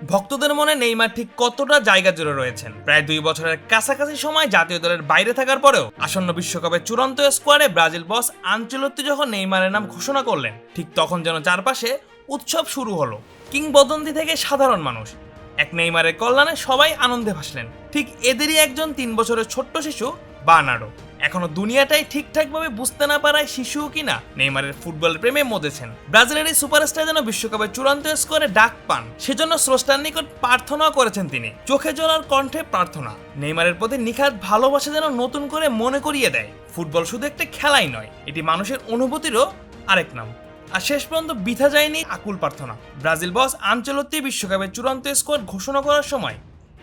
ভক্তদের মনে নেইমার ঠিক কতটা জায়গা জুড়ে রয়েছেন। প্রায় 2 বছরের কাছাকাছি সময় জাতীয় দলের বাইরে থাকার পরেও আসন্ন বিশ্বকাপের চূড়ান্ত স্কোয়াডে ব্রাজিল বস আনচেলত্তি যখন নেইমারের নাম ঘোষণা করলেন, ঠিক তখন যেন চারপাশে উৎসব শুরু হলো। কিংবদন্তি থেকে সাধারণ মানুষ, এক নেইমারের কল্যাণে সবাই আনন্দে ভাসলেন। ঠিক এদেরই একজন 3 বছরের ছোট্ট শিশু বার্নার্ডো। এখনো দুনিয়াটাই ঠিকঠাকভাবে বুঝতে না পারায় শিশুও কিনা নেইমারের ফুটবল প্রেমে মজেছেন। ব্রাজিলের এই সুপারস্টার যেন বিশ্বকাপের চূড়ান্ত স্কোরে ডাক পান, সেজন্য স্রষ্টার নিকট প্রার্থনাও করেছেন তিনি। চোখে জলার কণ্ঠে প্রার্থনা। নেইমারের প্রতি নিখাত ভালোবাসা যেন নতুন করে মনে করিয়ে দেয় ফুটবল শুধু একটা খেলাই নয়, এটি মানুষের অনুভূতিরও আরেক নাম। আর শেষ পর্যন্ত বৃথা যায়নি আকুল প্রার্থনা। ব্রাজিল বস আনচেলত্তি বিশ্বকাপের চূড়ান্ত স্কোয়াড ঘোষণা করার সময়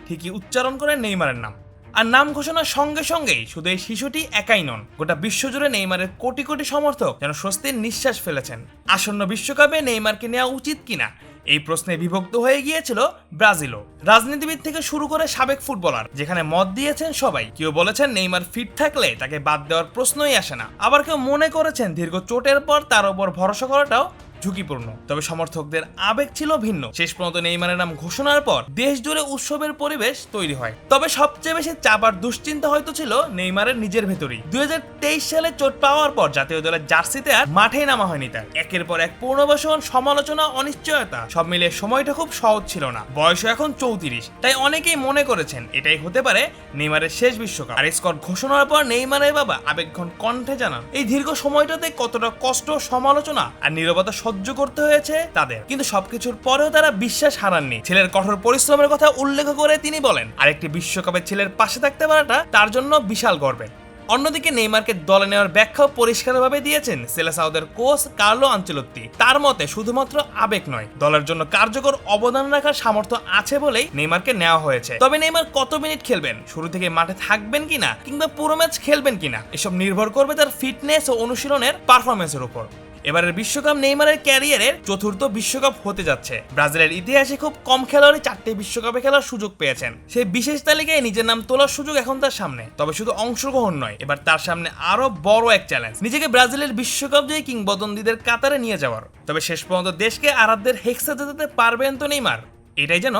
ঠিকই উচ্চারণ করেন নেইমারের নাম। আর নাম ঘোষণার সঙ্গে সঙ্গেই শুধু এই শিশুটি একাই নন, গোটা বিশ্বজুড়ে নেইমারের কোটি কোটি সমর্থক যেন স্বস্তির নিঃশ্বাস ফেলেছেন। আসন্ন বিশ্বকাপে নেইমারকে নেওয়া উচিত কিনা এই প্রশ্নে বিভক্ত হয়ে গিয়েছিল ব্রাজিলও। রাজনীতিবিদ থেকে শুরু করে সাবেক ফুটবলার যেখানে মত দিয়েছেন সবাই। কেউ বলেছেন নেইমার ফিট থাকলে তাকে বাদ দেওয়ার প্রশ্নই আসে না, আবার কেউ মনে করেছেন দীর্ঘ চোটের পর তার উপর ভরসা করাটাও ঝুঁকিপূর্ণ। তবে সমর্থকদের আবেগ ছিল ভিন্ন। শেষ পর্যন্ত নেইমারের নাম ঘোষণার পর দেশ জুড়ে উৎসবের পরিবেশ তৈরি হয়। তবে সবচেয়ে বেশি চাপ আর দুশ্চিন্তা হয়তো ছিল নেইমারের নিজের ভেতরেই। 2023 সালে চোট পাওয়ার পর জাতীয় দলের জার্সিতে আর মাঠেই নামা হয়নি তার। একের পর এক পুনর্বাসন, সমালোচনা, অনিশ্চয়তা, সব মিলিয়ে সময়টা খুব সহজ ছিল না। বয়স এখন 34, তাই অনেকেই মনে করেছেন এটাই হতে পারে নেইমারের শেষ বিশ্বকাপ। আর স্কট ঘোষণার পর নেইমারের বাবা আবেগঘন কণ্ঠে জানান এই দীর্ঘ সময়টাতে কতটা কষ্ট, সমালোচনা আর নীরবতা সহ্য করতে হয়েছে তাদের, কিন্তু সবকিছুর পরেও তারা বিশ্বাস হারাননি। ছেলের কঠোর পরিশ্রমের কথা উল্লেখ করে তিনি বলেন আরেকটি বিশ্বকাপে ছেলের পাশে থাকতে পারাটা তার জন্য বিশাল গর্বের। অন্যদিকে নেইমারকে দলে নেওয়ার ব্যাখ্যাও পরিষ্কারভাবে দিয়েছেন সেলেসাওদের কোচ কার্লো আনচেলত্তি। তার মতে শুধুমাত্র আবেগ নয়, দলের জন্য কার্যকর অবদান রাখার সামর্থ্য আছে বলেই নেইমারকে নেওয়া হয়েছে। তবে নেইমার কত মিনিট খেলবেন, শুরু থেকে মাঠে থাকবেন কিনা কিংবা পুরো ম্যাচ খেলবেন কিনা, এসব নির্ভর করবে তার ফিটনেস ও অনুশীলনের পারফরমেন্সের উপর। এবারের বিশ্বকাপ নেইমারের ক্যারিয়ারের চতুর্থ বিশ্বকাপ হতে যাচ্ছে। ব্রাজিলের ইতিহাসে খুব কম খেলোয়াড়ই 4টে বিশ্বকাপে খেলার সুযোগ পেয়েছেন। সেই বিশেষ তালিকায় নিজের নাম তোলার সুযোগ এখন তার সামনে। তবে শুধু অংশগ্রহণ নয়, এবার তার সামনে আরো বড় এক চ্যালেঞ্জ, নিজেকে ব্রাজিলের বিশ্বকাপ জয়ী কিংবদন্তিদের কাতারে নিয়ে যাওয়ার। তবে শেষ পর্যন্ত দেশকে আরাধ্যের হেক্সা জেতাতে পারবেন তো নেইমার? এটাই যেন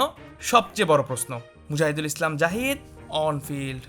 সবচেয়ে বড় প্রশ্ন। Mujahidul Islam Zahid, on field.